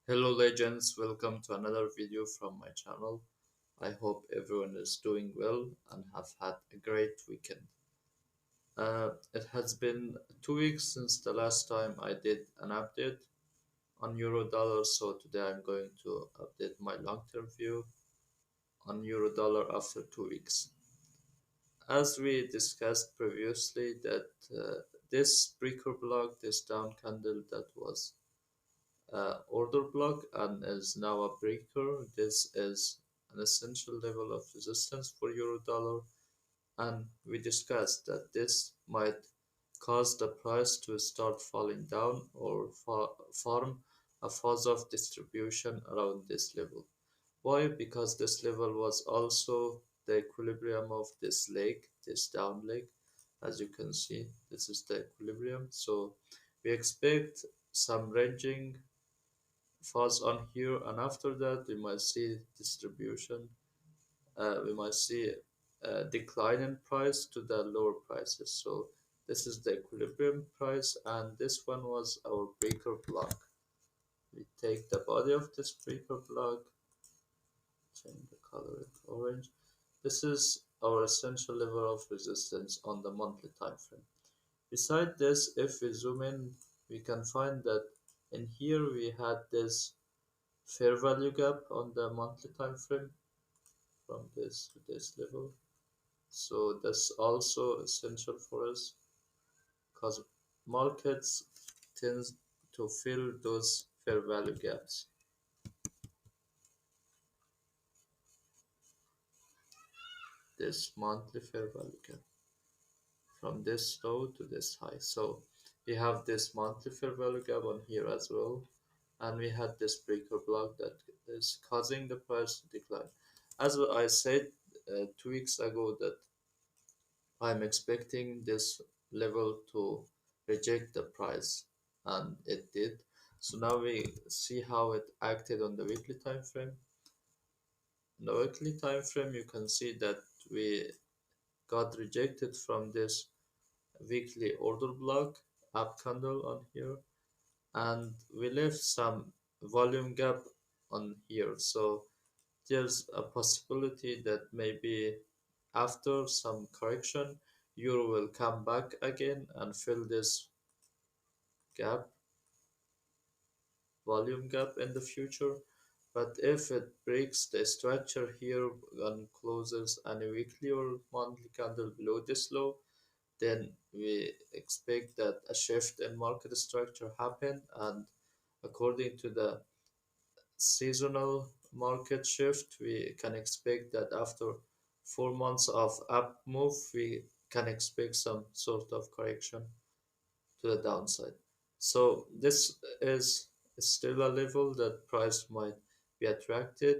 Hello legends, welcome to another video from my channel. I hope everyone is doing well and have had a great weekend. It has been 2 weeks since the last time I did an update on euro dollar, so today I'm going to update my long-term view on euro dollar after 2 weeks. As we discussed previously, that this breaker block, this down candle that was order block and is now a breaker. This is an essential level of resistance for euro dollar, and we discussed that this might cause the price to start falling down or form a phase of distribution around this level. Why? Because this level was also the equilibrium of this leg, this down leg. As you can see, this is the equilibrium. So we expect some ranging falls on here, and after that we might see distribution. We might see a decline in price to the lower prices. So this is the equilibrium price, and this one was our breaker block. We take the body of this breaker block, change the color to orange. This is our essential level of resistance on the monthly time frame. Beside this, if we zoom in, we can find that in here we had this fair value gap on the monthly time frame from this to this level. So that's also essential for us because markets tend to fill those fair value gaps. This monthly fair value gap from this low to this high. So we have this monthly fair value gap on here as well, and we had this breaker block that is causing the price to decline. As I said 2 weeks ago, that I'm expecting this level to reject the price, and it did. So now we see how it acted on the weekly time frame. In the weekly time frame, you can see that we got rejected from this weekly order block up candle on here, and we left some volume gap on here. So there's a possibility that maybe after some correction, euro will come back again and fill this gap, volume gap in the future. But if it breaks the structure here and closes any weekly or monthly candle below this low, then we expect that a shift in market structure happen, and according to the seasonal market shift, we can expect that after 4 months of up move, we can expect some sort of correction to the downside. So this is still a level that price might be attracted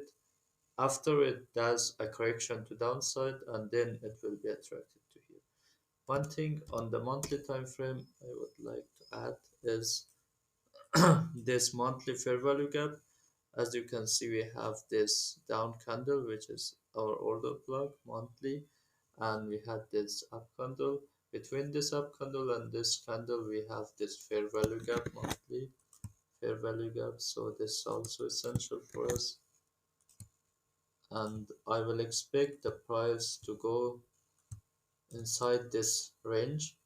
after it does a correction to downside, and then it will be attracted to here. One thing on the monthly time frame I would like to add is this monthly fair value gap. As you can see, we have this down candle, which is our order block monthly, and we had this up candle. Between this up candle and this candle, we have this fair value gap monthly, fair value gap. So this is also essential for us, and I will expect the price to go inside this range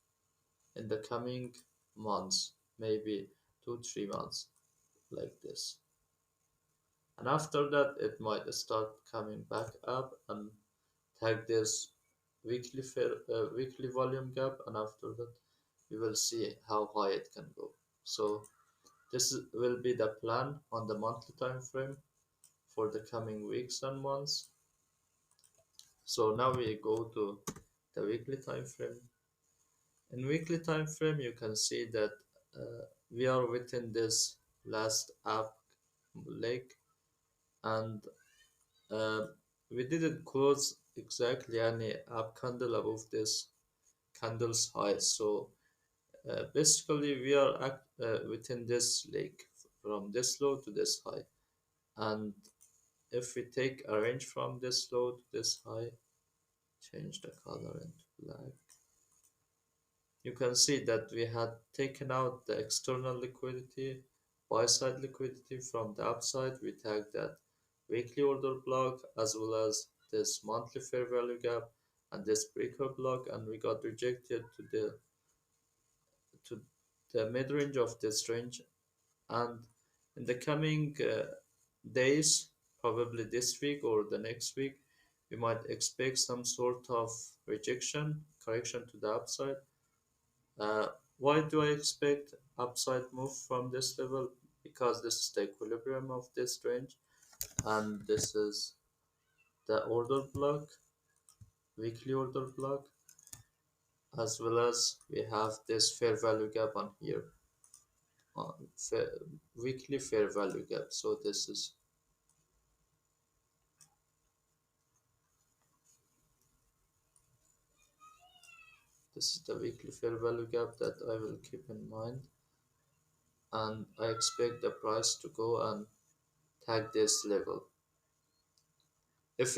in the coming months, maybe 2 3 months, like this. And after that it might start coming back up and tag this weekly volume gap, and after that we will see how high it can go. So will be the plan on the monthly time frame for the coming weeks and months. So now we go to the weekly time frame. In weekly time frame, you can see that we are within this last up leg, and uh, we didn't close exactly any up candle above this candle's high. So basically, we are within this leg from this low to this high, and if we take a range from this low to this high, change the color into black, you can see that we had taken out the external liquidity buy side liquidity from the upside. We tag that weekly order block as well as this monthly fair value gap and this breaker block, and we got rejected to the mid range of this range. And in the coming days, probably this week or the next week, we might expect some sort of rejection correction to the upside. Why do I expect upside move from this level? Because this is the equilibrium of this range, and this is the order block, weekly order block, as well as we have this fair value gap on here, uh, fair, weekly fair value gap. So this is the weekly fair value gap that I will keep in mind, and I expect the price to go and tag this level. If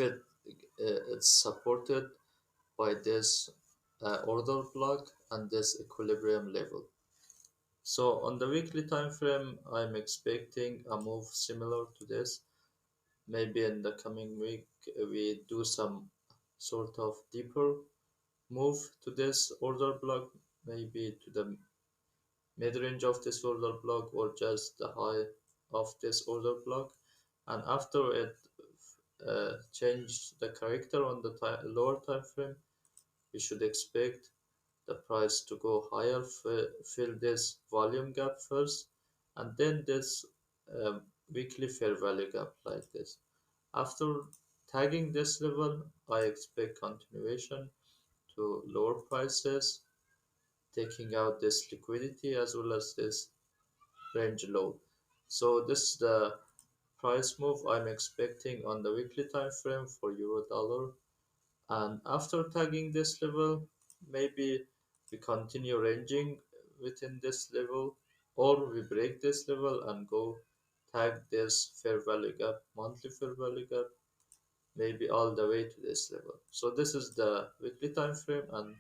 it's supported by this order block and this equilibrium level. So on the weekly time frame, I'm expecting a move similar to this. Maybe in the coming week, we do some sort of deeper move to this order block, maybe to the mid-range of this order block or just the high of this order block. And after it change the character on the lower time frame, we should expect the price to go higher, fill this volume gap first, and then this um, weekly fair value gap like this. After tagging this level, I expect continuation to lower prices, taking out this liquidity as well as this range low. So this is the price move I'm expecting on the weekly time frame for euro dollar. And after tagging this level, maybe we continue ranging within this level, or we break this level and go tag this fair value gap, monthly fair value gap, maybe all the way to this level. So this is the weekly time frame and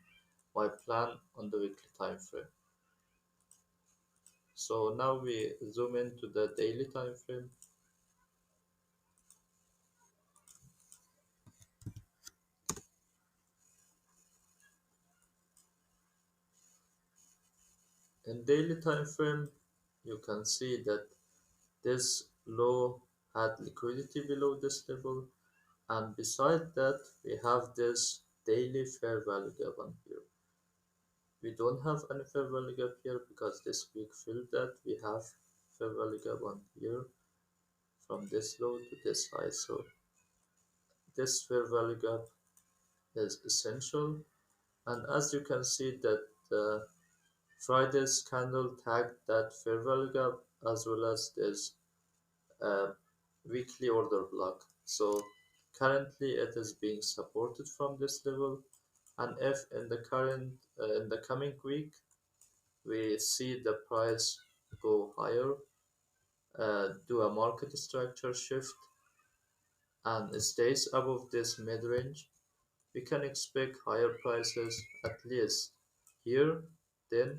my plan on the weekly time frame. So now we zoom into the daily time frame. In daily time frame, you can see that this low had liquidity below this level, and beside that we have this daily fair value gap on here. We don't have any fair value gap here because this week filled that. We have fair value gap on here from this low to this high. So this fair value gap is essential, and as you can see that Friday's candle tagged that fair value gap as well as this uh, weekly order block. So currently it is being supported from this level, and if in the in the coming week we see the price go higher, do a market structure shift and it stays above this mid range, we can expect higher prices at least here, then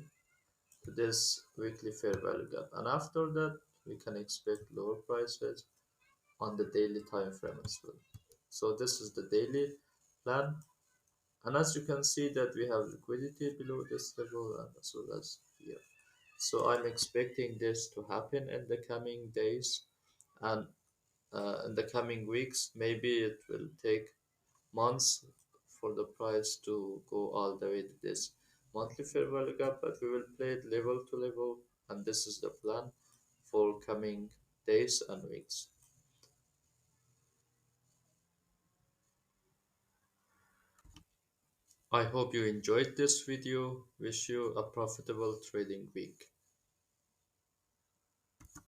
to this weekly fair value gap, and after that we can expect lower prices on the daily time frame as well. So this is the daily plan, and as you can see that we have liquidity below this level and as well as here. So I'm expecting this to happen in the coming days and in the coming weeks. Maybe it will take months for the price to go all the way to this monthly fair value gap, but we will play it level to level, and this is the plan for coming days and weeks. I hope you enjoyed this video. Wish you a profitable trading week.